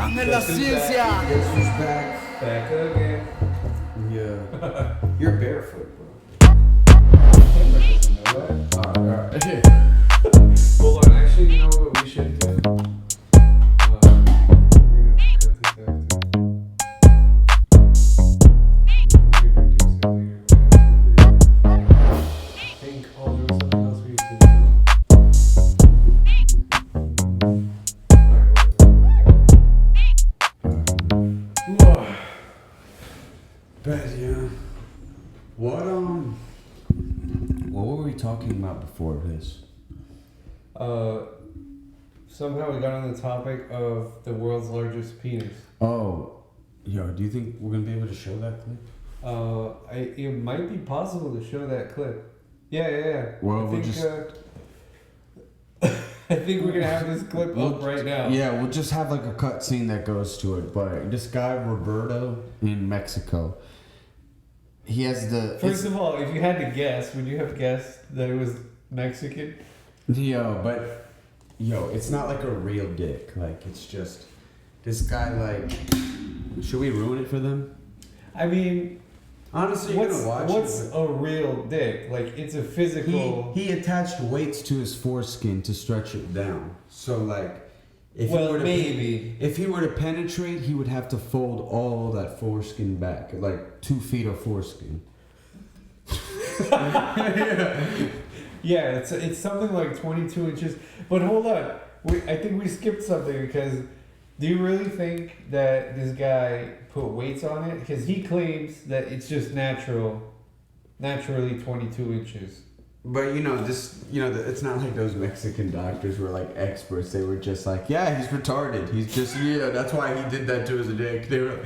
Dame la ciencia. Guess who's back? Back again. Yeah. You're barefoot, bro. Alright. Hold on, actually, you know what we should do? We're gonna have to cut this after. We could reduce it later. I think, there was something else we used to do. Alright, But yeah. What were we talking about before this? somehow we got on the topic of the world's largest penis. Oh, yo, do you think we're gonna be able to show that clip? It might be possible to show that clip. Yeah. Well, I think, I think we're gonna have this clip up right now. Yeah, we'll just have like a cut scene that goes to it. But this guy Roberto in Mexico, he has the. First of all, if you had to guess, would you have guessed that it was Mexican? Yo, it's not like a real dick. Like, it's just this guy. Like, should we ruin it for them? I mean, honestly, you're gonna watch what's it. a real dick? Like, it's a physical. He attached weights to his foreskin to stretch it down. So like, if he were to penetrate, he would have to fold all that foreskin back, like 2 feet of foreskin. Yeah, it's something like 22 inches. But hold on, I think we skipped something because do you really think that this guy put weights on it? Because he claims that it's just naturally 22 inches. But it's not like those Mexican doctors were like experts. They were just like, yeah, he's retarded. He's just, that's why he did that to his dick. They were.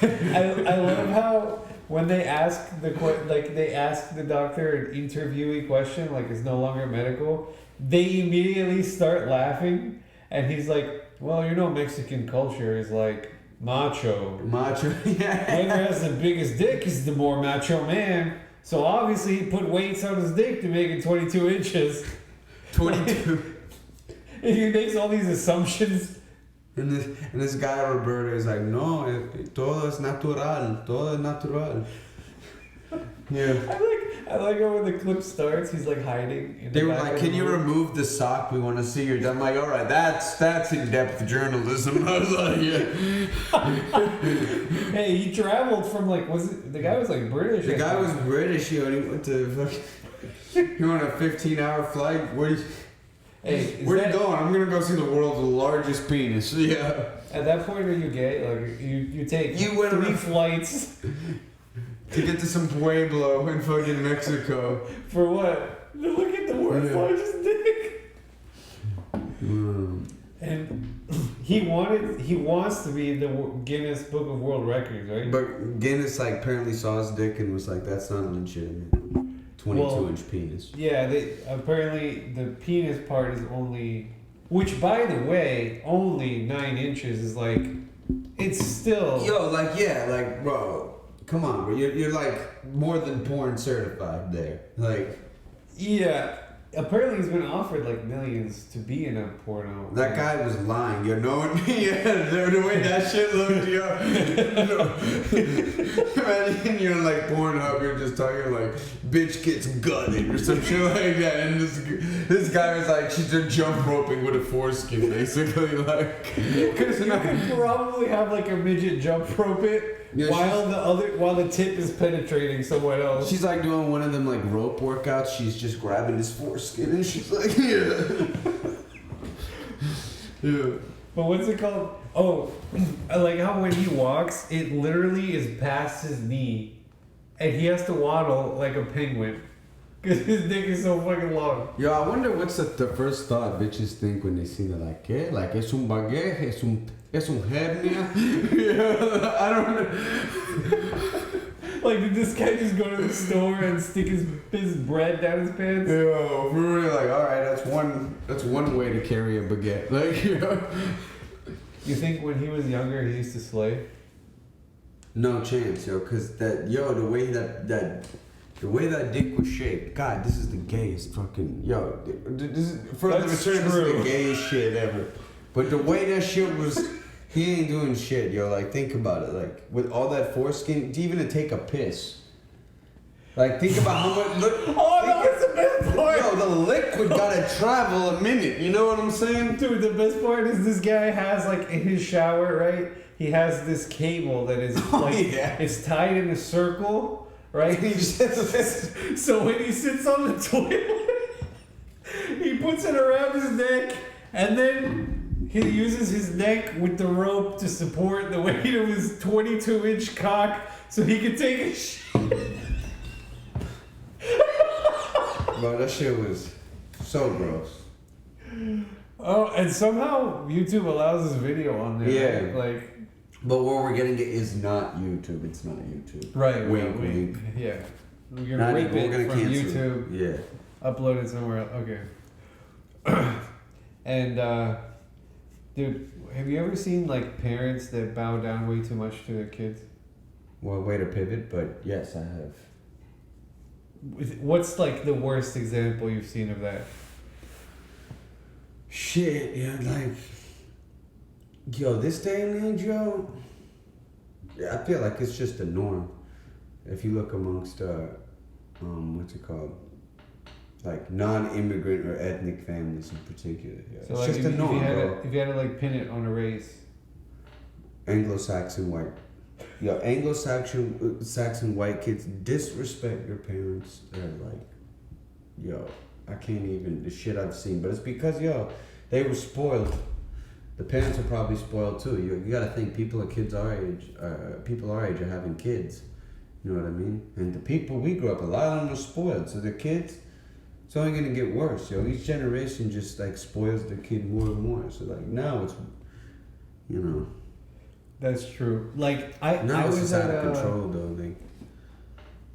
I love how when they ask the doctor an interviewee question, like it's no longer medical, they immediately start laughing, and he's like, well, Mexican culture is like macho. Yeah. Whoever has the biggest dick is the more macho man. So obviously he put weights on his dick to make it 22 inches. 22. And he makes all these assumptions. And this guy Roberto is like, no, todo es natural. Yeah. I like how when the clip starts, he's like hiding. They were like, can you remove the sock? We want to see your. I'm like, all right, that's in-depth journalism. I was like, yeah. Hey, he traveled from the guy was like British. The guy was British, he went to he went on a 15-hour flight. Where you going? I'm gonna go see the world's largest penis. Yeah. At that point, are you gay? Like you take 3 flights to get to some pueblo in fucking Mexico. For what? Look at the world's largest dick. And he wants to be in the Guinness Book of World Records, right? But Guinness apparently saw his dick and was like, that's not legitimate. 22-inch penis. Yeah, apparently the penis part is only, which by the way, only 9 inches is like, it's still. Yo, bro. Come on, bro. You're like more than porn certified there. Like. Yeah. Apparently he's been offered like millions to be in a porno. That guy was lying, you know what I mean? Yeah, the way that shit looked, yo. Imagine you're like Pornhub, you're just talking like, bitch gets gutted or some shit like that. And this guy was like, she's just jump roping with a foreskin, basically. Like, because you could probably have like a midget jump rope it. Yeah, while the tip is penetrating someone else. She's like doing one of them like rope workouts. She's just grabbing his foreskin and she's like, yeah. Yeah. But what's it called? Oh, I like how when he walks, it literally is past his knee, and he has to waddle like a penguin, because his dick is so fucking long. Yo, I wonder what's the first thought bitches think when they see that, like, ¿qué? Like, es un baguette, es un hernia. Yeah, I don't know. Like, did this guy just go to the store and stick his bread down his pants? Yo, we were like, all right, that's one way to carry a baguette. Like, you know. You think when he was younger he used to slay? No chance, yo, cause the way that dick was shaped, God, this is the gayest fucking, this is further return. This is the gayest shit ever. But the way that shit was He ain't doing shit, yo. Like, think about it. Like, with all that foreskin, even to take a piss. Like, think about how much. Look, that's the best part. Yo, the liquid gotta travel a minute. You know what I'm saying? Dude, the best part is this guy has, like, in his shower, right? He has this cable that is, like, it's tied in a circle, right? So when he sits on the toilet, he puts it around his neck, and then he uses his neck with the rope to support the weight of his 22-inch cock so he can take a shit. Bro, that shit was so gross. Oh, and somehow YouTube allows this video on there. Yeah. Right? Like, but what we're getting at is not YouTube. It's not YouTube. right. Wink, wink. Yeah. We're gonna rip it from YouTube. Yeah. Upload it somewhere else. Okay. And, dude, have you ever seen, like, parents that bow down way too much to their kids? Well, way to pivot, but yes, I have. What's, like, the worst example you've seen of that? Shit, yeah, like, yo, this day and age, yo, yeah, I feel like it's just the norm. If you look amongst, what's it called? Like, non-immigrant or ethnic families in particular. Yeah. So, it's like, just the norm, bro. If you had to, like, pin it on a race. Anglo-Saxon white. Yo, Anglo-Saxon white kids disrespect their parents. They're like, yo, I can't even, the shit I've seen. But it's because, yo, they were spoiled. The parents are probably spoiled too. You gotta think, people our age are having kids. You know what I mean? And the people we grew up, a lot of them are spoiled. So their kids, it's only gonna get worse, yo. Each generation just, like, spoils their kid more and more. So, like, now it's, you know. That's true. Like, I was was out at of control though. Like,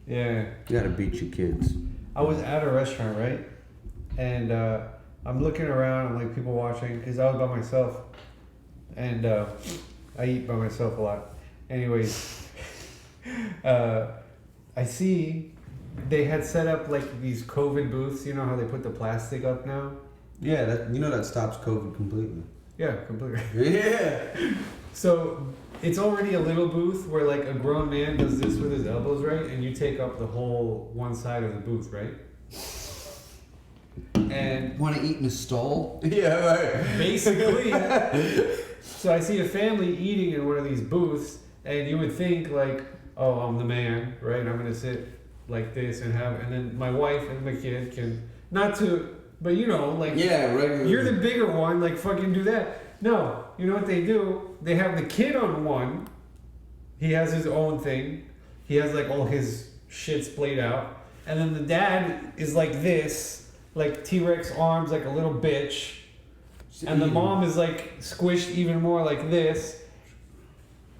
yeah. You gotta beat your kids. I was at a restaurant, right? And I'm looking around, I'm like, people watching, because I was by myself. And I eat by myself a lot. Anyways, I see they had set up, like, these COVID booths. You know how they put the plastic up now? Yeah, that stops COVID completely. Yeah, completely. Yeah. So it's already a little booth where, like, a grown man does this with his elbows, right? And you take up the whole one side of the booth, right? And want to eat in a stall? Yeah, right. Basically. So I see a family eating in one of these booths, and you would think, like, oh, I'm the man, right? I'm gonna sit like this and then my wife and my kid can, not to, but you know, like, yeah, regularly. You're the bigger one, like, fucking do that. No, you know what they do? They have the kid on one. He has his own thing. He has, like, all his shit splayed out. And then the dad is like this, like T-Rex arms, like a little bitch. And the mom is, like, squished even more like this.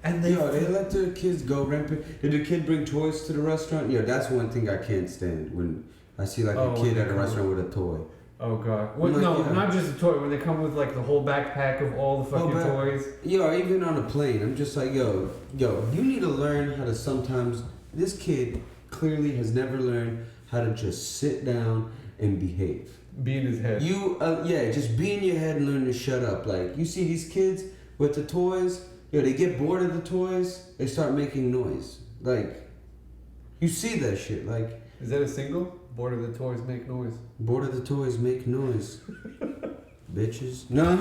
And they let their kids go rampant. Did the kid bring toys to the restaurant? Yeah, that's one thing I can't stand, when I see, like, a kid at a restaurant with a toy. Oh god! Not just a toy. When they come with, like, the whole backpack of all the fucking toys. Yo, even on a plane, I'm just like, yo, you need to learn how to sometimes. This kid clearly has never learned how to just sit down and behave. Be in his head. Just be in your head and learn to shut up. Like, you see these kids with the toys. Yo, they get bored of the toys. They start making noise. Like, you see that shit. Like, is that a single? Bored of the toys make noise. Bored of the toys make noise. Bitches. No.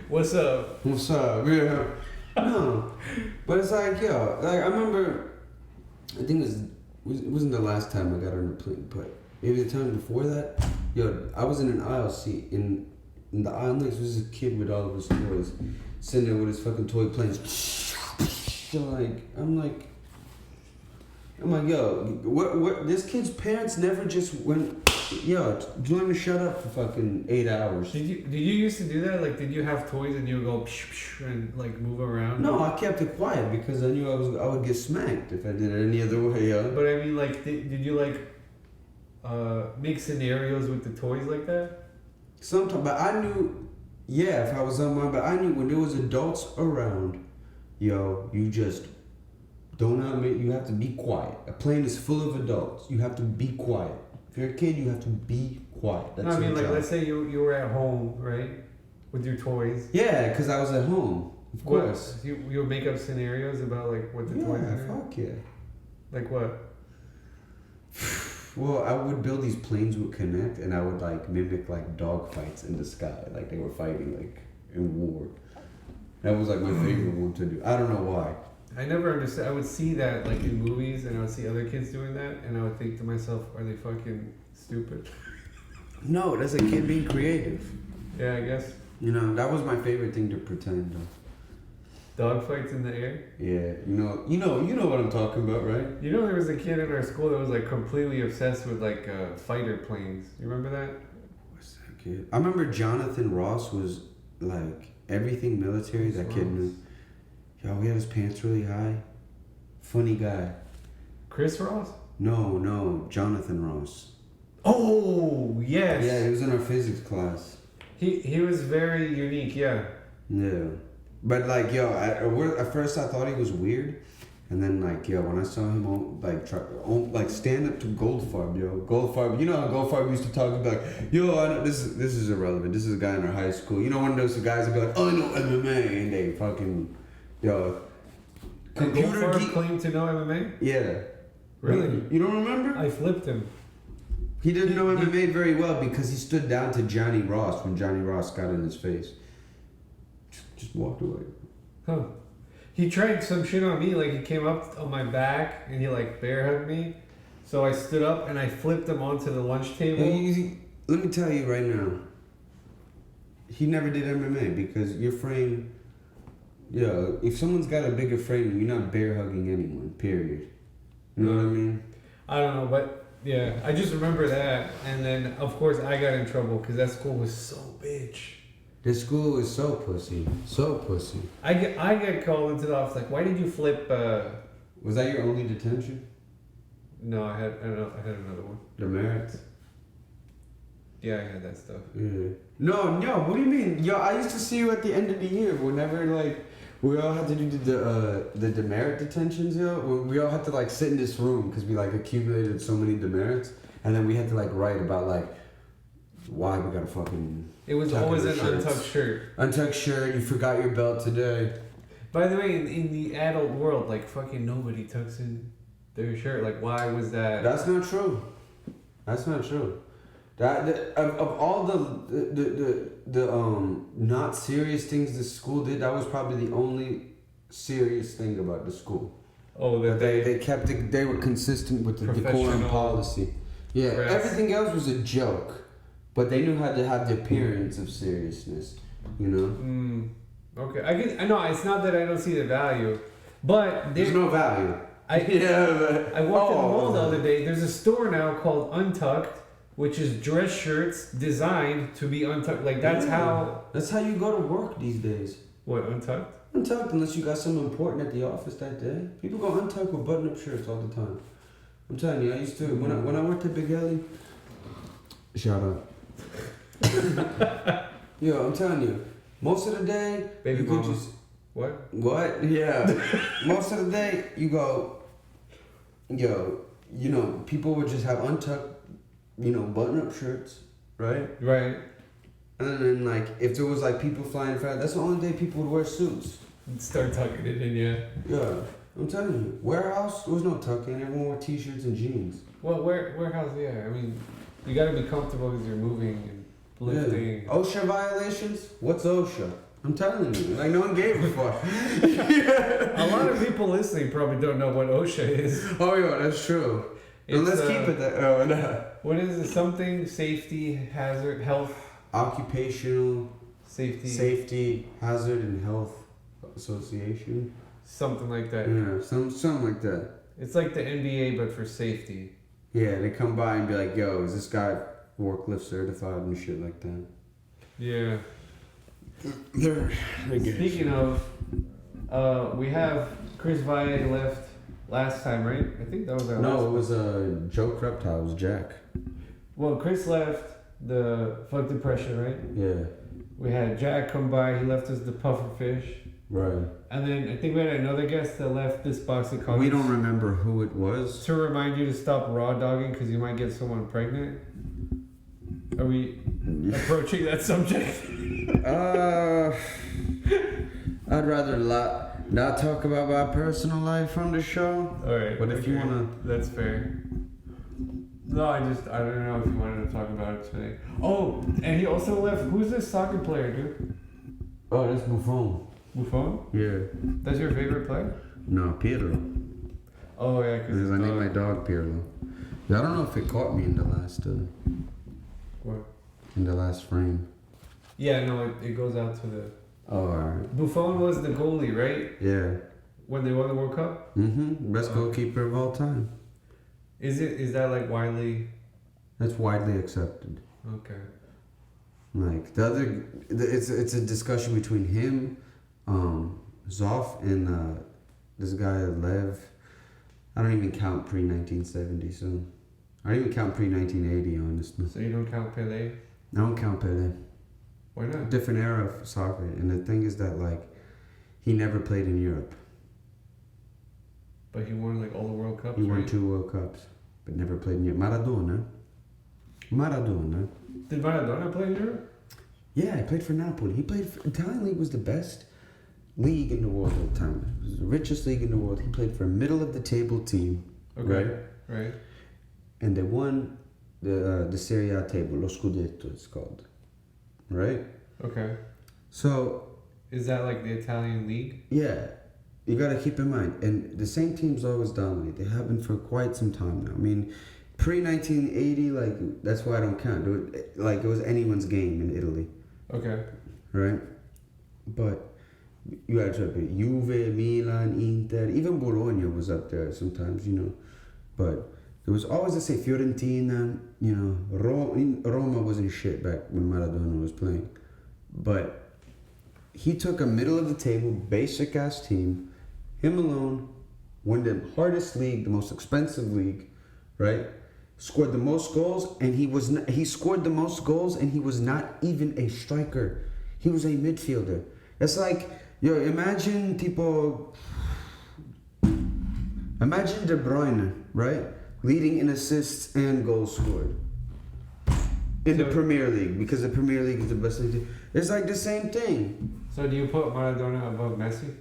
What's up? What's up? Yeah. No. But it's like, yo, like, I remember, I think it wasn't the last time I got on a plane, but maybe the time before that. Yo, I was in an aisle seat. In the aisle next was a kid with all of his toys, sitting there with his fucking toy planes. So, like, I'm like, yo, what? This kid's parents never just went, yo, do you want to shut up for fucking 8 hours? Did you used to do that? Like, did you have toys and you would go psh, psh, and, like, move around? No, I kept it quiet because I knew I would get smacked if I did it any other way, yo. But I mean, like, did you, like, make scenarios with the toys like that? Sometimes, but I knew, if I was on mine, but I knew when there was adults around, yo, you just you have to be quiet. A plane is full of adults. You have to be quiet. If you're a kid, you have to be quiet. That's no, I mean, your like, job. let's say you were at home, right? With your toys? Yeah, because I was at home. Of course. You would make up scenarios about like what the toys are? Yeah, fuck yeah. Like what? Well, I would build these planes would connect, and I would like mimic like dog fights in the sky, like they were fighting like in war. That was like my favorite one to do. I don't know why. I never understood. I would see that like in movies, and I would see other kids doing that, and I would think to myself, "Are they fucking stupid?" No, that's a kid being creative. Yeah, I guess. You know, that was my favorite thing to pretend. Dog fights in the air. Yeah, you know what I'm talking about, right? You know, there was a kid in our school that was like completely obsessed with like fighter planes. You remember that? What's that kid? I remember Jonathan Ross was like everything military. That kid knew. Yo, he had his pants really high. Funny guy. Chris Ross? No, Jonathan Ross. Oh yes. Yeah, he was in our physics class. He was very unique. Yeah. Yeah. But like, yo, at first I thought he was weird, and then like, yo, when I saw him stand up to Goldfarb, you know how Goldfarb used to talk about, like, yo, I know, this is irrelevant. This is a guy in our high school. You know, one of those guys that be like, oh, I know MMA, and they fucking, yo, computer geek claimed to know MMA. Yeah. Really? You don't remember? I flipped him. He didn't know MMA very well because he stood down to Johnny Ross when Johnny Ross got in his face. Just walked away. Huh. He tried some shit on me, like he came up on my back and he like bear hugged me. So I stood up and I flipped him onto the lunch table. Let me tell you right now. He never did MMA because your frame, if someone's got a bigger frame, you're not bear hugging anyone, period. You know what I mean? I don't know, but yeah, I just remember that. And then of course I got in trouble because that school was so bitch. This school is so pussy. So pussy. I get called into the office like, why did you flip? Was that your only detention? No, I had another one. Demerits? Yeah, I had that stuff. Yeah. No, what do you mean? Yo, I used to see you at the end of the year whenever like we all had to do the demerit detentions, we all had to like sit in this room because we like accumulated so many demerits, and then we had to like write about like why we gotta fucking. It was always an untucked shirt. Untucked shirt. You forgot your belt today. By the way, in the adult world, like fucking nobody tucks in their shirt. Like, why was that? That's not true. That's not true. Of all the not serious things the school did, that was probably the only serious thing about the school. Oh, that they kept it. They were consistent with the decorum policy. Yeah, everything else was a joke. But they knew how to have the appearance of seriousness, you know? Okay, I know it's not that I don't see the value, but there's no value. I walked in the mall the other day. There's a store now called Untucked, which is dress shirts designed to be untucked. Like that's how you go to work these days. What, untucked? Untucked, unless you got something important at the office that day. People go untucked with button-up shirts all the time. I'm telling you, I used to when I worked at Big Ellie. Shout out. Yo, I'm telling you, most of the day, baby you mama. could just... What? Yeah. Most of the day, you go, people would just have untucked, button-up shirts, right? Right. And then, like, if there was, like, people flying around, that's the only day people would wear suits. Start tucking it in, yeah. Yeah. I'm telling you, warehouse, there was no tucking. Everyone wore t-shirts and jeans. Well, warehouse, yeah. I mean, you gotta be comfortable because you're moving and lifting. Yeah. OSHA violations? What's OSHA? I'm telling you, like no one gave a fuck. Yeah. A lot of people listening probably don't know what OSHA is. Oh yeah, that's true. But let's keep it that. Oh no. What is it? Something safety, hazard, health, occupational safety, hazard, and health association. Something like that. Yeah, something like that. It's like the NBA, but for safety. Yeah, they come by and be like, "Yo, is this guy forklift certified and shit like that?" Yeah. They're Speaking of, we have Chris Valle left last time, right? I think that was our last. No, it was Joe Reptile. It was Jack. Well, Chris left the Fuck Depression, right? Yeah. We had Jack come by. He left us the puffer fish. Right. And then I think we had another guest that left this box of condoms. We don't remember who it was. To remind you to stop raw dogging because you might get someone pregnant. Are we approaching that subject? I'd rather not talk about my personal life on the show. Alright. But if you wanna... That's fair. No, I don't know if you wanted to talk about it today. Oh, and he also left. Who's this soccer player, dude? Oh, that's Buffon. Buffon? Yeah. That's your favorite player? No, Pirlo. Oh, yeah, Because I named my dog Pirlo. I don't know if it caught me in the last... what? In the last frame. Yeah, no, it goes out to the... Oh, alright. Buffon was the goalie, right? Yeah. When they won the World Cup? Mm-hmm. Best goalkeeper of all time. Is that like widely... That's widely accepted. Okay. Like, it's a discussion between him, Zoff, and this guy, Lev. I don't even count pre-1970, so... I don't even count pre-1980, honestly. So you don't count Pelé? I don't count Pele. Why not? Different era of soccer. And the thing is that, like, he never played in Europe. But he won, like, all the World Cups, He won right? 2 World Cups, but never played in Europe. Maradona. Did Maradona play in Europe? Yeah, he played for Napoli. He played for... Italian league was the best league in the world at the time. It was the richest league in the world. He played for a middle-of-the-table team. Okay. Right. And they won the Serie A table, lo Scudetto it's called. Right? Okay. So... Is that like the Italian league? Yeah. You gotta keep in mind. And the same teams always dominate. They have been for quite some time now. I mean, pre-1980, like, that's why I don't count. It was anyone's game in Italy. Okay. Right? But you gotta try to put Juve, Milan, Inter, even Bologna was up there sometimes, you know. But there was always, let's say, Fiorentina, you know, Roma wasn't shit back when Maradona was playing. But he took a middle-of-the-table, basic-ass team, him alone, won the hardest league, the most expensive league, right? Scored the most goals, and he scored the most goals, and he was not even a striker. He was a midfielder. It's like, imagine De Bruyne, right? Leading in assists and goals scored. In the Premier League, because the Premier League is the best league. It's like the same thing. So do you put Maradona above Messi?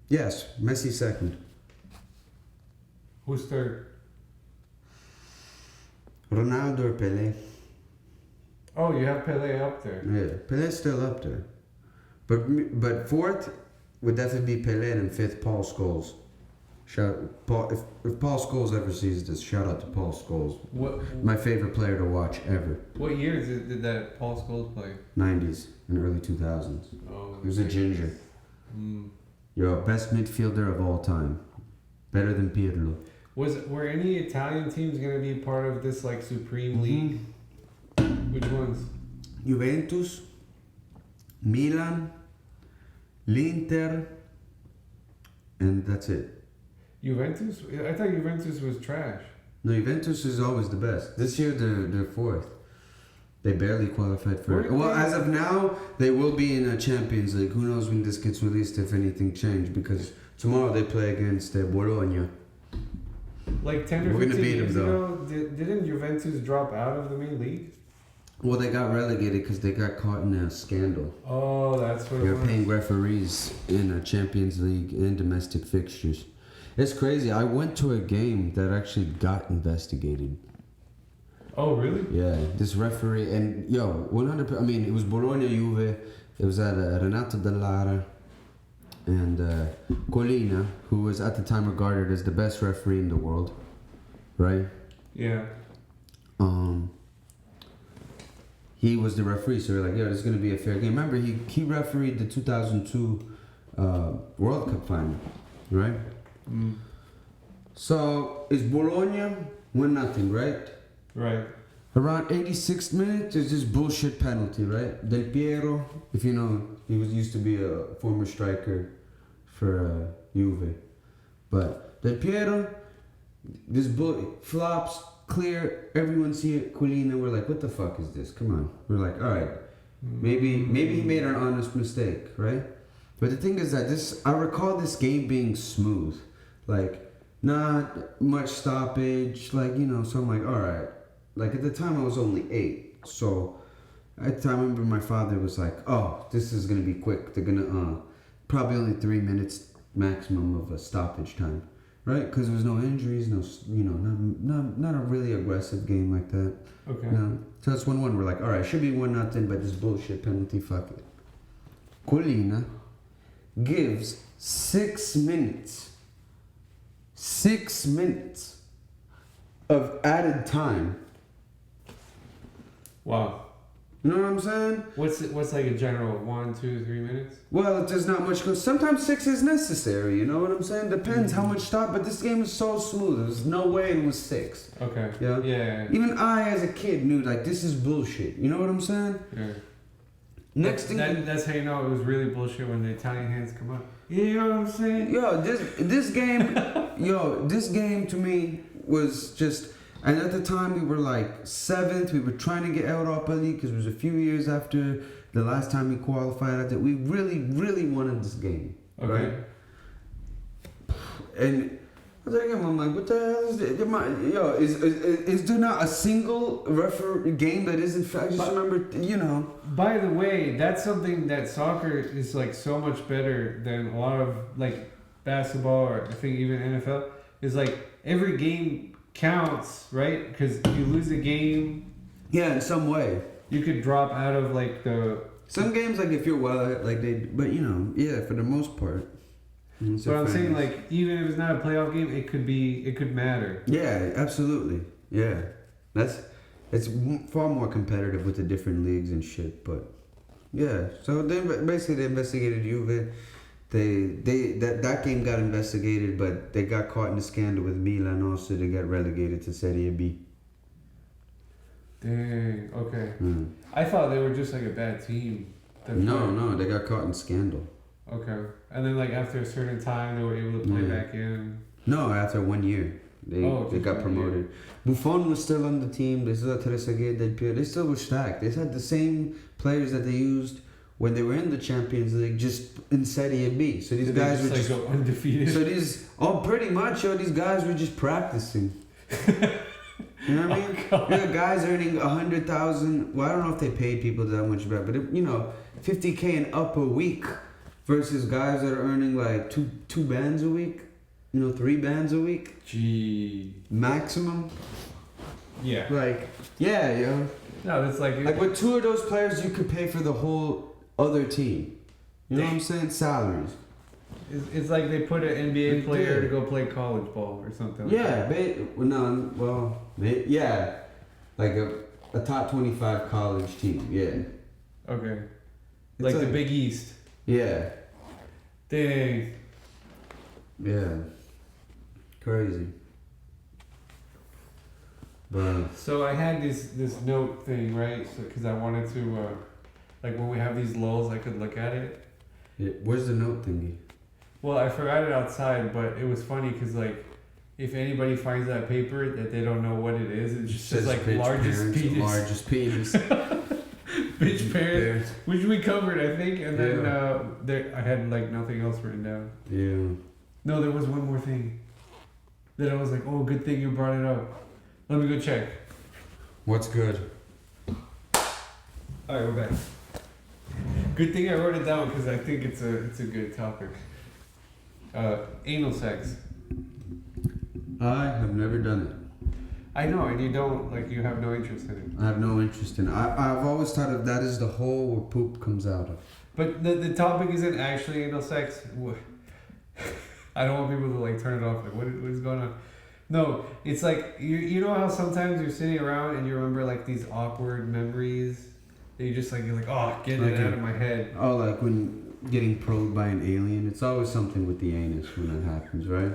Yes, Messi second. Who's third? Ronaldo or Pelé. Oh, you have Pelé up there. Yeah, Pelé's still up there. But fourth would definitely be Pelé, and fifth Paul Scholes. If Paul Scholes ever sees this, shout out to Paul Scholes. My favorite player to watch ever. What years did that Paul Scholes play? 90s and early 2000s. Oh, he was a ginger. Best midfielder of all time. Better than Pirlo. Were any Italian teams gonna be part of this like supreme league? Which ones? Juventus, Milan, l'Inter, and that's it. Juventus? I thought Juventus was trash. No, Juventus is always the best. This year they're fourth. They barely qualified for it. Well, as of now, they will be in a Champions League. Who knows when this gets released, if anything changed, because tomorrow they play against Bologna. Like 10 or 15 years ago, didn't Juventus drop out of the main league? Well, they got relegated because they got caught in a scandal. Oh, that's what They're paying referees in a Champions League and domestic fixtures. It's crazy. I went to a game that actually got investigated. Oh, really? Yeah, this referee, and 100%, I mean, it was Bologna, Juve, it was at Renato Dallara and Colina, who was at the time regarded as the best referee in the world, right? Yeah. He was the referee, so we're like, this is going to be a fair game. Remember, he refereed the 2002 World Cup final, right? So, it's Bologna, 1-0, right? Right. Around 86th minute, there's this bullshit penalty, right? Del Piero, if you know, he used to be a former striker for Juve. But Del Piero, this flops, clear, everyone see it, Colina, we're like, what the fuck is this? Come on. We're like, alright, maybe he made an honest mistake, right? But the thing is that I recall this game being smooth. Like, not much stoppage, so I'm like, alright. Like, at the time I was only 8. So I remember my father was like, "Oh, this is gonna be quick. They're gonna probably only 3 minutes maximum of a stoppage time, right? Because there was no injuries, no not a really aggressive game like that. Okay. No. So it's 1-1. We're like, all right, should be 1-0, but this bullshit penalty, fuck it. Colina gives 6 minutes. 6 minutes of added time. Wow. You know what I'm saying? What's like a general 1, 2, 3 minutes? Well, there's not much. Cause sometimes 6 is necessary. You know what I'm saying? Depends how much stop. But this game is so smooth. There's no way it was 6. Okay. Yeah. Yeah. Even I, as a kid, knew like this is bullshit. You know what I'm saying? Yeah. Next thing. That's how you know it was really bullshit when the Italian hands come up. You know what I'm saying? Yo, this game to me was just. And at the time, we were like 7th. We were trying to get Europa League because it was a few years after the last time we qualified. We really, really wanted this game. Okay. Right? And I was like, I'm like, what the hell is this? Yo, is there not a single game that isn't? I just remember, By the way, that's something that soccer is like so much better than a lot of like basketball or I think even NFL is like every game counts, right? Because if you lose a game, in some way you could drop out of like some games, like if you're for the most part. So I'm saying, like, even if it's not a playoff game, it could matter. Yeah, absolutely. Yeah, it's far more competitive with the different leagues and shit. But yeah, so they investigated Juve. That game got investigated, but they got caught in a scandal with Milan also to get relegated to Serie B. Dang. Okay. I thought they were just like a bad team. No, they got caught in scandal. Okay. And then like after a certain time, they were able to play back in. No, after 1 year. They got promoted. Buffon was still on the team. They still had Trezeguet, Del Piero. They still were stacked. They had the same players that they used when they were in the Champions League, just in Serie B. So these guys were just go undefeated. So pretty much, these guys were just practicing. You know what I mean? Guys earning 100,000. Well, I don't know if they pay people that much better, but 50K and up a week versus guys that are earning like two bands a week. 3 bands a week. Gee. Maximum. Yeah. Yeah. No, it's like with 2 of those players, you could pay for the whole other team. You know what I'm saying? Salaries. It's like they put an NBA player to go play college ball or something. Like a top 25 college team. Yeah. Okay. Like the Big East. Yeah. Dang. Yeah. Crazy. But so I had this note thing, right? So because I wanted to, like when we have these lulls, I could look at it. Yeah. Where's the note thingy? Well, I forgot it outside, but it was funny because like, if anybody finds that paper that they don't know what it is, it just says like largest penis. Bitch parents, which we covered, I think, and then I had like nothing else written down. Yeah. No, there was one more thing. That I was like, oh, good thing you brought it up. Let me go check. What's good? All right, we're back. Good thing I wrote it down because I think it's a good topic. Anal sex. I have never done it. I know, and you have no interest in it. I have no interest in it. I've always thought of that as the hole where poop comes out of. But the topic isn't actually anal sex. I don't want people to like turn it off. Like, what is going on? No, it's like you know how sometimes you're sitting around and you remember like these awkward memories that you're like, oh, get it out of my head. Oh, like when getting probed by an alien. It's always something with the anus when that happens, right?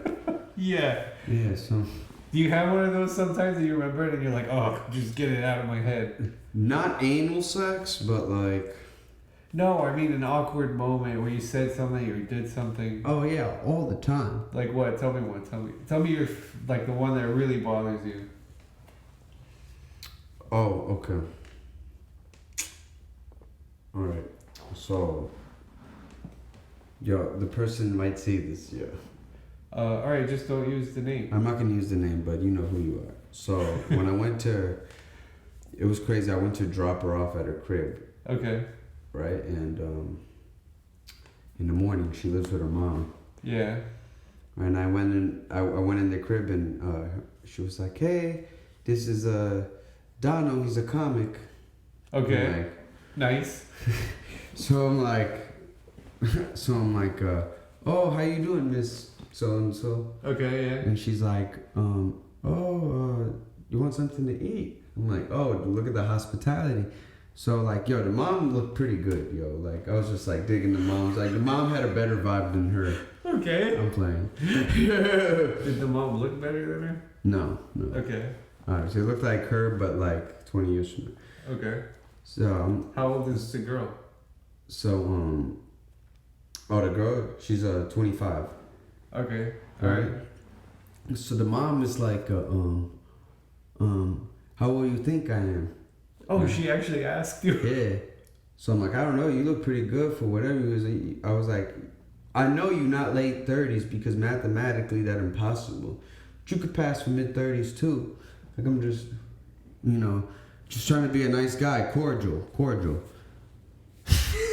Yeah. Yeah. So. Do you have one of those sometimes that you remember it and you're like, oh, just get it out of my head? Not anal sex, but like. No, I mean an awkward moment where you said something or you did something. Oh yeah, all the time. Like what? Tell me one. Tell me your like the one that really bothers you. Oh, okay. All right. So, the person might see this. Yeah. All right, just don't use the name. I'm not gonna use the name, but you know who you are. So when I went to, it was crazy. I went to drop her off at her crib. Okay. Right, and in the morning she lives with her mom. Yeah. And I went in the crib and she was like, "Hey, this is Dono. He's a comic." Okay. Like, nice. so I'm like, "Oh, how you doing, Miss So and So?" Okay, yeah. And she's like, you want something to eat? I'm like, "Oh, look at the hospitality." So like, yo, the mom looked pretty good, yo. Like, I was just like digging the mom's. Like, the mom had a better vibe than her. Okay. I'm playing. Did the mom look better than her? No. Okay. Alright, she looked like her, but like 20 years from now. Okay. So how old is the girl? So the girl, she's 25. Okay. Alright. So the mom is like, how old you think I am? Oh, she actually asked you? Yeah. So I'm like, I don't know, you look pretty good for whatever you was. I was like, I know you're not late 30s because mathematically that's impossible. But you could pass for mid 30s too. Like, I'm just, just trying to be a nice guy, cordial.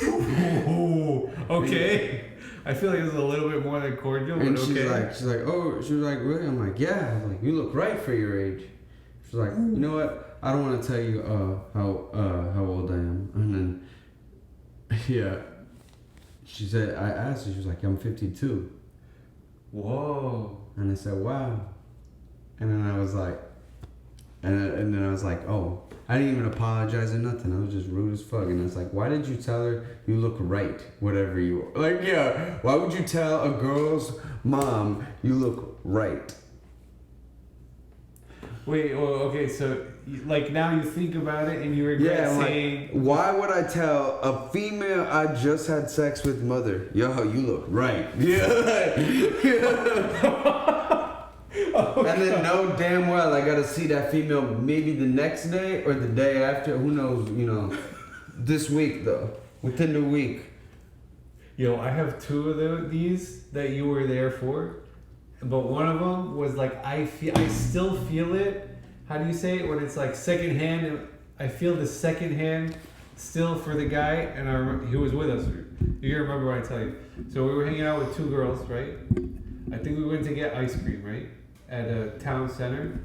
Ooh, okay. I feel like it was a little bit more than cordial, but and okay. She's like, oh, she was like, really? I'm like, yeah. I was like, you look right for your age. She's like, you know what? I don't want to tell you how old I am. And then, yeah. She said, I asked her, she was like, I'm 52. Whoa. And I said, wow. And then I was like, and then I was like, oh, I didn't even apologize or nothing. I was just rude as fuck. And I was like, why did you tell her you look right, whatever you are? Like, yeah, why would you tell a girl's mom you look right? Wait, well, okay, so, like, now you think about it and you regret saying... Like, why would I tell a female I just had sex with mother, yo, you look right? Yeah. Oh, and then know damn well I gotta see that female maybe the next day or the day after. Who knows, this week though. Within the week. Yo, I have two of these that you were there for. But one of them was like, I still feel it. How do you say it? When it's like second hand, and I feel the second hand still for the guy, and I remember he was with us. You remember what I tell you? So we were hanging out with two girls, right? I think we went to get ice cream, right, at a town center.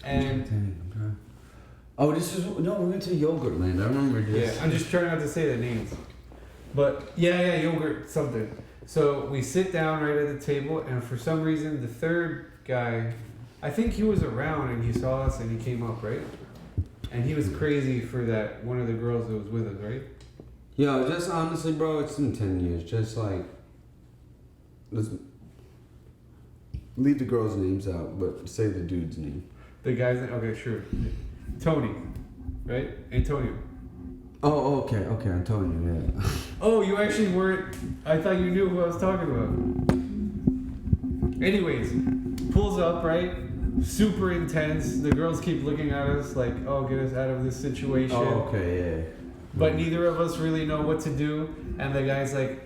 And we went to Yogurt Land. I remember this. Yeah, I'm just trying not to say the names, but yeah, yogurt something. So we sit down right at the table, and for some reason, the third guy, I think he was around and he saw us and he came up, right? And he was crazy for that one of the girls that was with us, right? Yo, just honestly, bro, it's in 10 years. Just like, let's leave the girls' names out, but say the dude's name. The guy's name? Okay, sure. Tony, right? Antonio. Oh, okay, Antonio, yeah. Oh, you actually weren't. I thought you knew who I was talking about. Anyways, pulls up, right? Super intense. The girls keep looking at us like, oh, get us out of this situation. Oh, okay, yeah. But neither of us really know what to do. And the guy's like,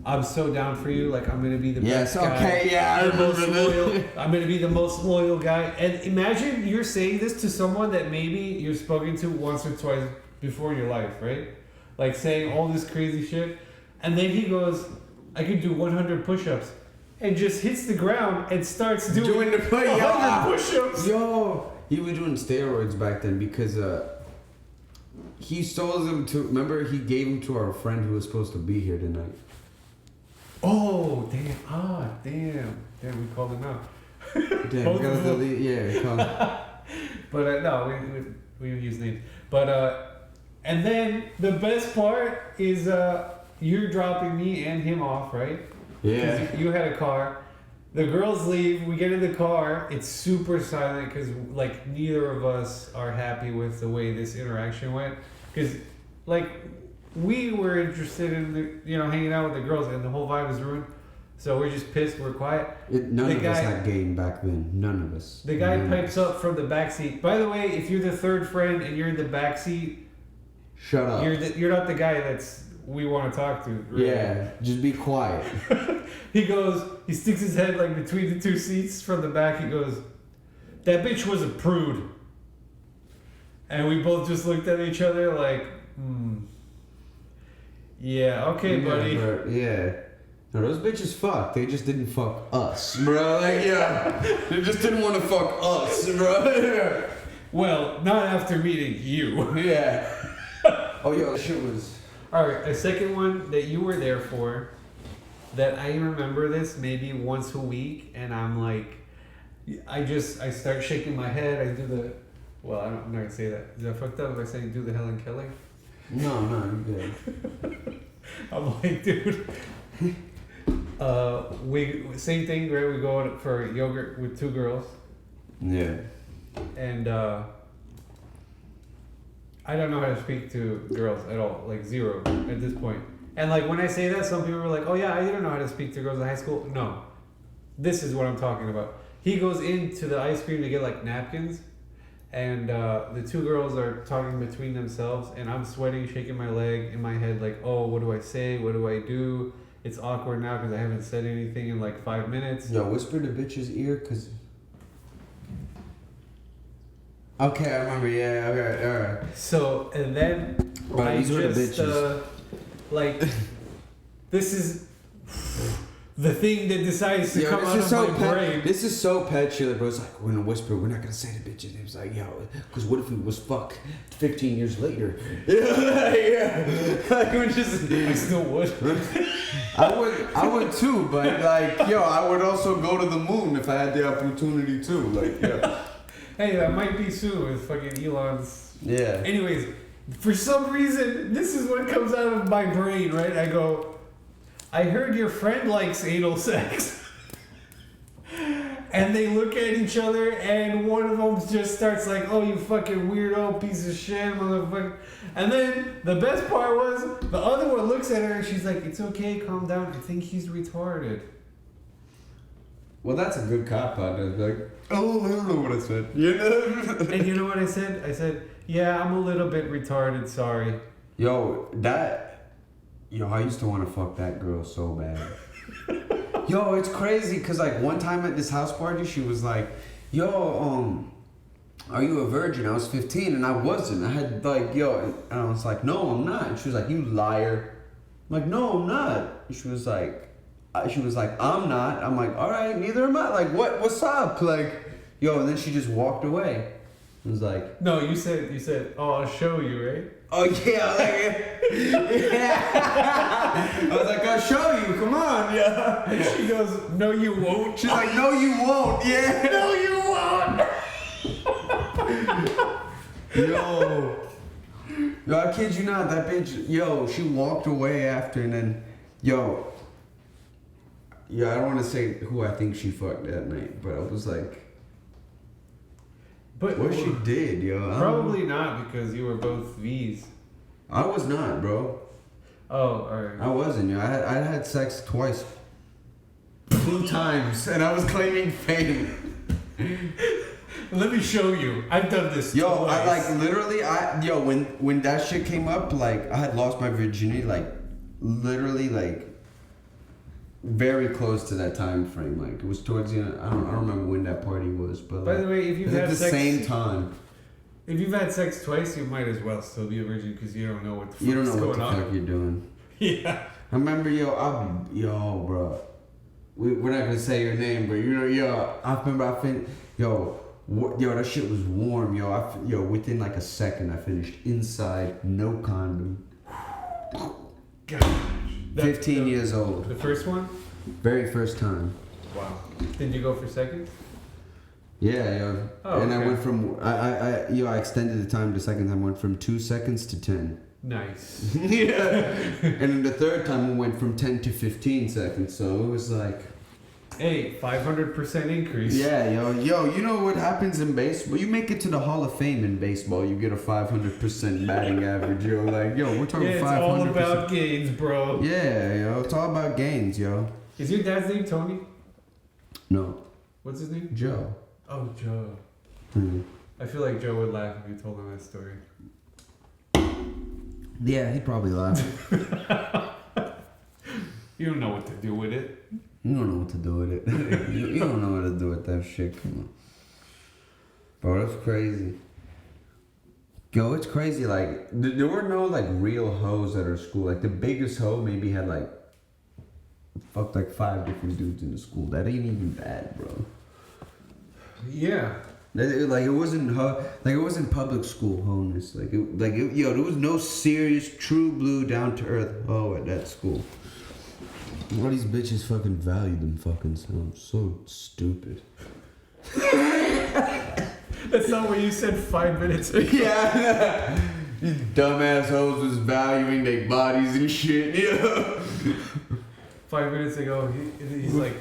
I'm so down for you. Like, I'm going to be the best guy. Yes, okay, yeah, I remember loyal. I'm going to be the most loyal guy. And imagine you're saying this to someone that maybe you've spoken to once or twice before in your life, right? Like saying all this crazy shit. And then he goes, I could do 100 push-ups. And just hits the ground and starts doing the 100 push-ups. Yo, he was doing steroids back then because he sold them to. Remember, he gave them to our friend who was supposed to be here tonight. Oh damn! Damn! We called him out. Damn, we gotta delete. Yeah, call him. But no, we use names. But and then the best part is you're dropping me and him off, right? Yeah. You had a car. The girls leave. We get in the car. It's super silent because like neither of us are happy with the way this interaction went. Because like we were interested in hanging out with the girls, and the whole vibe was ruined. So we're just pissed. We're quiet. None of us had game back then. None of us. The guy pipes up from the back seat. By the way, if you're the third friend and you're in the back seat, shut up. You're not the guy we want to talk to. Really. Yeah, just be quiet. He sticks his head like between the two seats from the back. He goes, that bitch was a prude. And we both just looked at each other like, yeah, okay, buddy. Bro, yeah. No, those bitches fuck. They just didn't fuck us, bro. Like, yeah. They just didn't want to fuck us, bro. Well, not after meeting you. Yeah. Oh, yo, shit was... Alright, a second one that you were there for, that I remember this maybe once a week, and I'm like, I start shaking my head, I do the, well, I'm not gonna say that. Is that fucked up if I say do the Helen Keller? No, you're good. I'm like, dude, we, same thing, right? We go out for yogurt with two girls. Yeah. And, I don't know how to speak to girls at all, like zero at this point. And like when I say that, some people are like, "Oh yeah, I didn't know how to speak to girls in high school." No, this is what I'm talking about. He goes into the ice cream to get like napkins, and the two girls are talking between themselves, and I'm sweating, shaking my leg in my head, like, "Oh, what do I say? What do I do?" It's awkward now because I haven't said anything in like 5 minutes. Yo, whisper the bitch's ear, cause. Okay, I remember. Yeah, okay, all right. So and then But I these were the just bitches. like this is the thing that decides to Yo, come out of my brain. This is so petulant, bro. It's like, we're gonna whisper, we're not gonna say the bitch's name. It's like, yo, because what if it was fuck 15 years later? Yeah. Like, we just... I still would. I would too, but like, yo, I would also go to the moon if I had the opportunity too. Like, yeah. Hey, that might be soon with fucking Elon's. Yeah. Anyways, for some reason, this is what comes out of my brain, right? I go, I heard your friend likes anal sex. And they look at each other, and one of them just starts like, "Oh, you fucking weirdo piece of shit, motherfucker." And then the best part was, the other one looks at her, and she's like, "It's okay, calm down. I think he's retarded." Well, that's a good cop out. Like, oh, I don't know what I said. You know? And you know what I said? I said, "Yeah, I'm a little bit retarded, sorry." Yo, I used to want to fuck that girl so bad. Yo, it's crazy, cause like one time at this house party, she was like, "Yo, are you a virgin?" I was 15 and I wasn't. I had like, and I was like, "No, I'm not." And she was like, "You liar." I'm like, "No, I'm not." And she was like, "I'm not." I'm like, "All right, neither am I." Like, what's up? Like, yo, and then she just walked away. It was like, no, you said, "Oh, I'll show you," right? oh yeah, like, yeah. I was like, "I'll show you. Come on, yeah." And she goes, "No, you won't." She's like, "No, you won't." Yeah. "No, you won't." Yo, I kid you not. That bitch. Yo, she walked away after, and then, yo. Yeah, I don't want to say who I think she fucked that night, but I was like, but what she did, yo. Probably not, because you were both V's. I was not, bro. Oh, alright. I wasn't, yo. I had sex twice. 2 times, and I was claiming fame. Let me show you. I've done this Yo, twice. I like literally, when that shit came up, like, I had lost my virginity, like, literally, like, very close to that time frame. Like, it was towards the end. I don't remember when that party was, but by like, the way, if you've had at the sex, same time, if you've had sex twice, you might as well still be a virgin because you don't know what the fuck you don't know what going the on. fuck you're doing. Yeah. I remember, bro. We're not gonna say your name, but I remember that shit was warm, within like a second I finished inside, no condom. Gosh. 15 years old. The first one? Very first time. Wow. Did you go for seconds? Yeah, yo. Oh, and okay. I went from I extended the time. The second time went from 2 seconds to 10. Nice. Yeah. And then the third time we went from 10 to 15 seconds. So it was like, hey, 500% increase. yeah, yo, you know what happens in baseball? You make it to the Hall of Fame in baseball, you get a 500% batting average, yo. Like, yo, we're talking 500%. Yeah, it's all about gains, bro. Yeah, yo, it's all about gains, yo. Is your dad's name Tony? No. What's his name? Joe. Oh, Joe. I feel like Joe would laugh if you told him that story. Yeah, he'd probably laugh. You don't know what to do with it. You don't know what to do with it. You don't know what to do with that shit. Come on. Bro, that's crazy. Yo, it's crazy. Like, there were no, like, real hoes at our school. Like, the biggest hoe maybe had, like, fucked, like, 5 different dudes in the school. That ain't even bad, bro. Yeah. Like, it wasn't like, it wasn't public school hoeness. Yo, there was no serious, true blue, down-to-earth hoe at that school. All these bitches fucking value them fucking selves. So stupid. That's not what you said 5 minutes ago. Yeah. These dumbass hoes was valuing their bodies and shit. Yeah. 5 minutes ago, he's like,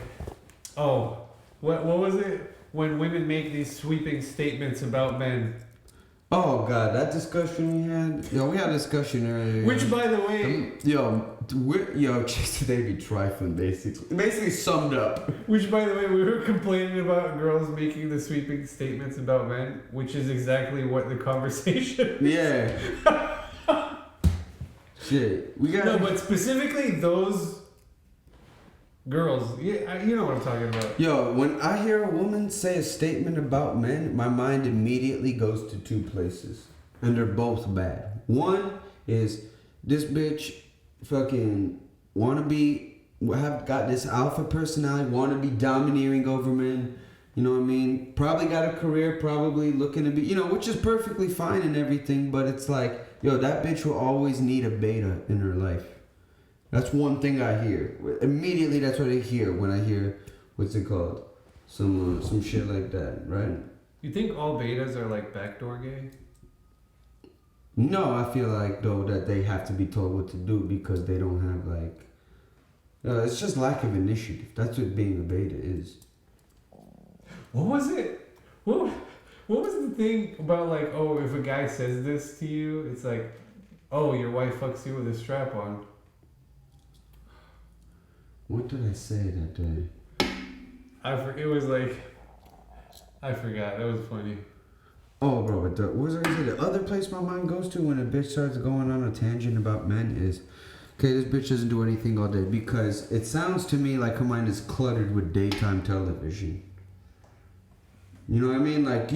oh, what was it? When women make these sweeping statements about men. Oh god, that discussion we had. Yo, we had a discussion earlier. Which, by the way, just today be trifling basically. Basically summed up. Which, by the way, we were complaining about girls making the sweeping statements about men, which is exactly what the conversation. Yeah. Shit, we got. No, but specifically those girls. Yeah, you know what I'm talking about. Yo, when I hear a woman say a statement about men, my mind immediately goes to 2 places. And they're both bad. One is this bitch fucking got this alpha personality, wanna be domineering over men. You know what I mean? Probably got a career, probably looking to be, which is perfectly fine and everything, but it's like, yo, that bitch will always need a beta in her life. That's one thing I hear. Immediately, that's what I hear when I hear, what's it called? Some shit like that, right? You think all betas are like backdoor gay? No, I feel like, though, that they have to be told what to do because they don't have, like... it's just lack of initiative. That's what being a beta is. What was it? What was the thing about, like, oh, if a guy says this to you, it's like, oh, your wife fucks you with a strap on. What did I say that day? It was like, I forgot. That was funny. Oh, bro, but what was I gonna say? The other place my mind goes to when a bitch starts going on a tangent about men is, okay, this bitch doesn't do anything all day because it sounds to me like her mind is cluttered with daytime television. You know what I mean? Like,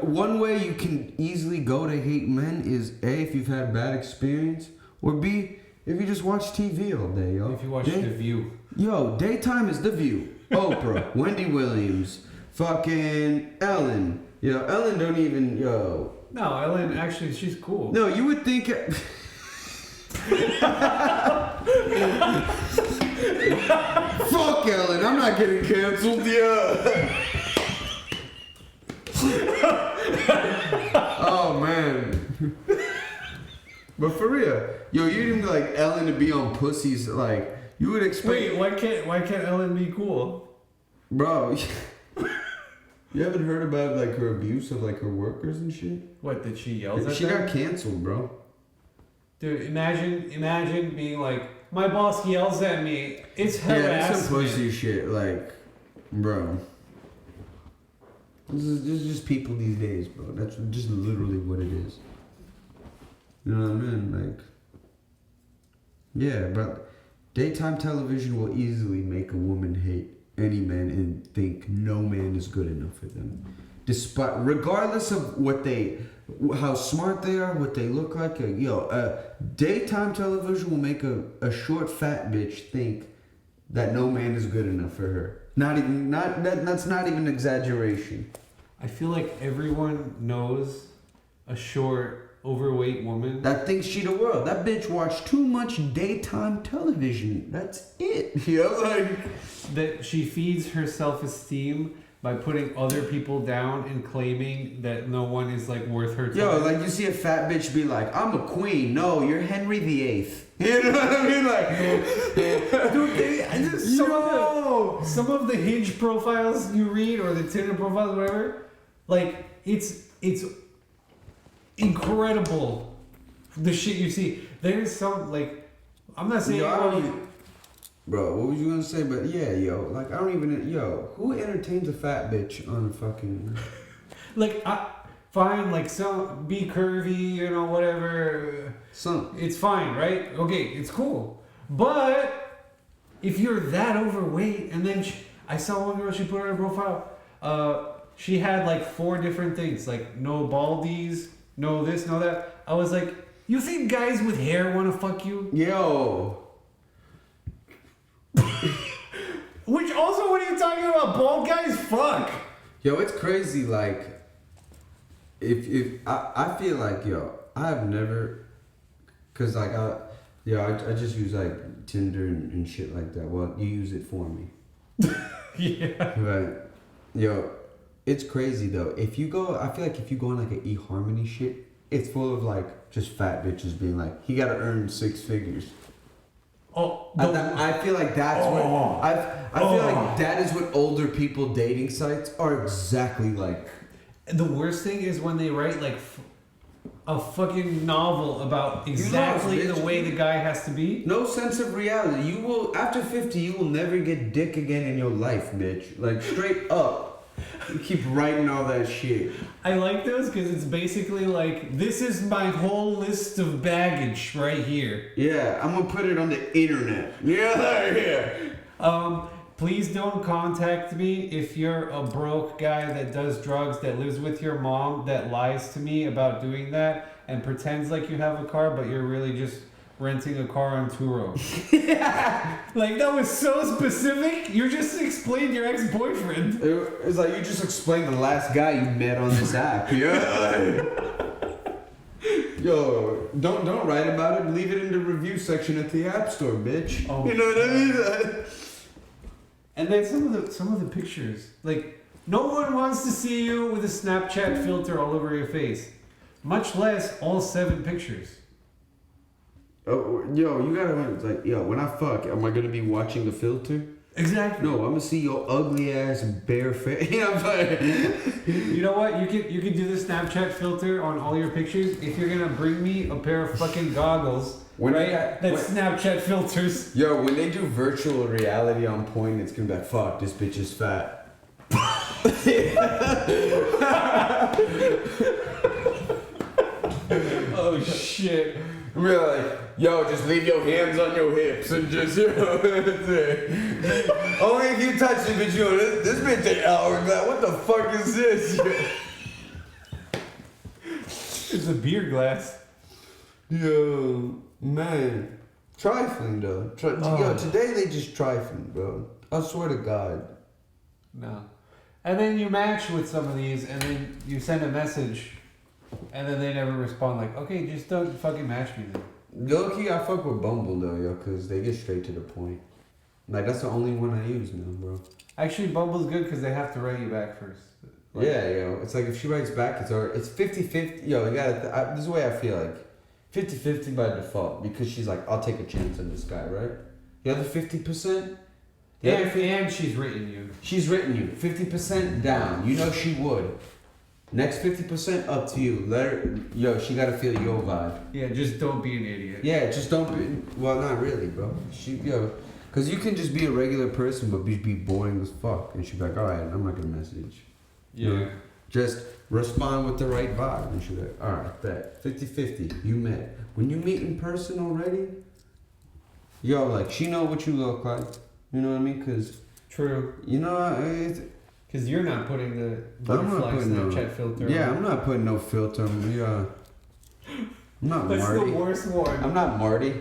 one way you can easily go to hate men is A, if you've had bad experience, or B, if you just watch TV all day, yo. If you watch The View. Yo, daytime is The View. Oprah, Wendy Williams, fucking Ellen. Yo, Ellen don't even, yo. No, Ellen, actually, she's cool. No, you would think... Fuck Ellen, I'm not getting canceled, yeah. Oh, man. But for real, yo, you didn't like Ellen to be on pussies, like, you would expect... Wait, why can't Ellen be cool? Bro, you haven't heard about, like, her abuse of, like, her workers and shit? What, did she yell at them? She got canceled, bro. Dude, imagine being like, my boss yells at me. It's harassment. Yeah, that's some pussy shit, like, bro. This is just people these days, bro. That's just literally what it is. You know what I mean? Like, yeah, but daytime television will easily make a woman hate any man and think no man is good enough for them. Regardless of how smart they are, what they look like, daytime television will make a short fat bitch think that no man is good enough for her. That's not even exaggeration. I feel like everyone knows a short, overweight woman that thinks she the world. That bitch watched too much daytime television. That's it. That she feeds her self-esteem by putting other people down and claiming that no one is like worth her time. Yo, like you see a fat bitch be like, I'm a queen. No, you're Henry VIII. You know what I mean? Like, dude, some of the Hinge profiles you read or the Tinder profiles, whatever, like it's incredible the shit you see. There's some, like, I'm not saying bro, what was you gonna say? But yeah, yo, like I don't even, who entertains a fat bitch on a fucking like, fine, like, some be curvy, whatever. It's fine, right? Okay, it's cool. But if you're that overweight, and then I saw one girl, she put on her profile, she had like 4 different things, like no baldies, no this, no that. I was like, you think guys with hair want to fuck you? Yo. Which also, what are you talking about? Bald guys? Fuck. Yo, it's crazy. Like, if I feel like, yo, I have never, cause like I just use like Tinder and shit like that. Well, you use it for me. Yeah. But yo, it's crazy though. If you go, I feel like if you go on like an eHarmony shit, it's full of like just fat bitches being like, he gotta earn 6 figures. Oh, I feel like that's what I feel like that is what older people dating sites are exactly like. The worst thing is when they write like a fucking novel about exactly the way the guy has to be. No sense of reality. You will, after 50, you will never get dick again in your life, bitch. Like straight up. You keep writing all that shit. I like those because it's basically like, this is my whole list of baggage right here. Yeah, I'm gonna put it on the internet. Yeah. Please don't contact me if you're a broke guy that does drugs, that lives with your mom, that lies to me about doing that and pretends like you have a car, but you're really just renting a car on Turo. Yeah. Like, that was so specific. You just explained your ex-boyfriend. It's like you just explained the last guy you met on this app. Yeah. Yo, don't write about it. Leave it in the review section at the App Store, bitch. Oh, you know what I mean? And then some of the pictures, like, no one wants to see you with a Snapchat filter all over your face, much less all 7 pictures. Oh, yo, you gotta like, yo, when I fuck, am I gonna be watching the filter? Exactly. No, I'm gonna see your ugly ass bare face. You know what I'm saying? You know what? You can do the Snapchat filter on all your pictures if you're gonna bring me a pair of fucking goggles. Snapchat filters. Yo, when they do virtual reality on point, it's gonna be like, fuck, this bitch is fat. Oh shit. We're like, yo, just leave your hands on your hips and just, you know, that's it. Only if you touch it, bitch, yo, this bitch ain't hourglass. What the fuck is this? It's a beer glass. Yo, man. Trifling, though. Yo, today they just trifling, bro. I swear to God. No. And then you match with some of these, and then you send a message, and then they never respond. Like, okay, just don't fucking match me then. Low-key, I fuck with Bumble, though, yo, because they get straight to the point. Like, that's the only one I use now, bro. Actually, Bumble's good because they have to write you back first. Like, yeah, yo. It's like if she writes back, it's 50-50. Yo, you gotta... this is the way I feel like. 50-50 by default, because she's like, I'll take a chance on this guy, right? The other 50%? And she's written you. She's written you. 50% down. You know she would. Next 50% up to you. Let her... Yo, she gotta feel your vibe. Yeah, just don't be an idiot. Yeah, just don't be... Well, not really, bro. Because you can just be a regular person, but be boring as fuck. And she'd be like, alright, I'm not gonna message. Yeah. You know? Just respond with the right vibe. And she'd be like, alright, bet. 50-50. You met. When you meet in person already, yo, like, she know what you look like. You know what I mean? Because... True. You know, because you're not putting the butterfly Snapchat filter on. Yeah, I'm not putting no filter on me. I'm not That's Marty. That's the worst one. I'm not Marty.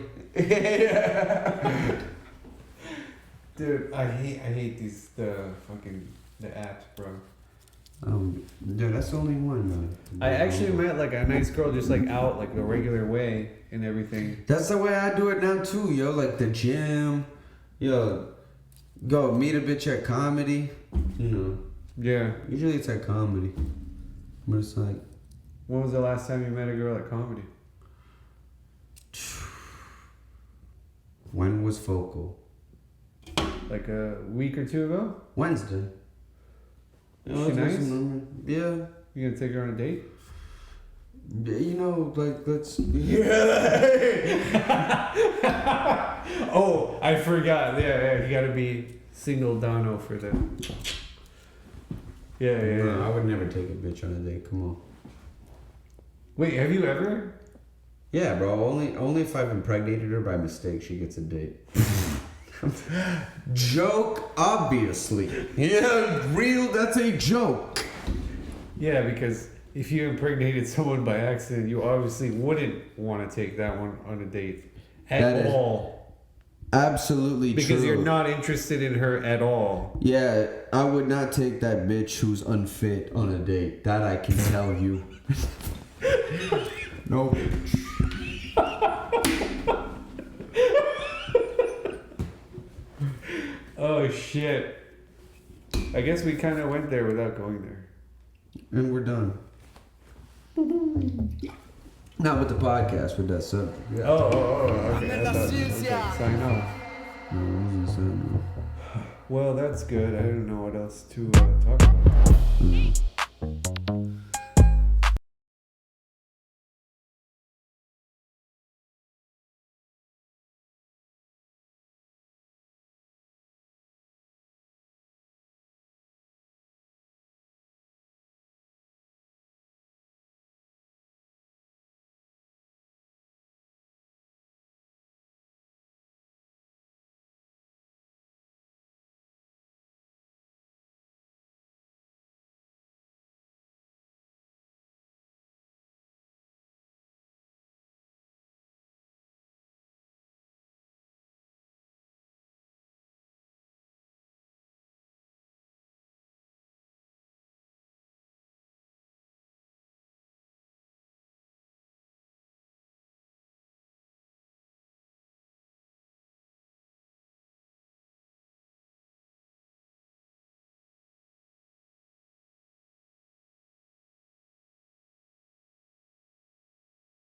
Dude, I hate the apps, bro. Yeah, that's the only one. I actually met like a nice girl just like out like the regular way and everything. That's the way I do it now too, yo. Like the gym, yo. Go meet a bitch at comedy, you know. Yeah. Usually it's at comedy. But it's like... When was the last time you met a girl at comedy? When was Focal? Like a week or two ago? Wednesday. Is she nice? Yeah. You gonna take her on a date? You know, like, let's... Oh, I forgot. Yeah, you gotta be single Dono for that. Yeah. No, I would never take a bitch on a date. Come on. Wait, have you ever? Yeah, bro. Only if I've impregnated her by mistake, she gets a date. Joke, obviously. Yeah, real. That's a joke. Yeah, because if you impregnated someone by accident, you obviously wouldn't want to take that one on a date at all. Absolutely because true. You're not interested in her at all. Yeah, I would not take that bitch who's unfit on a date. That I can tell you. No bitch. Oh shit. I guess we kind of went there without going there. And we're done. Not with the podcast, with that subject. Yeah. Okay. I thought, sign off. No, well, that's good. I don't know what else to talk about.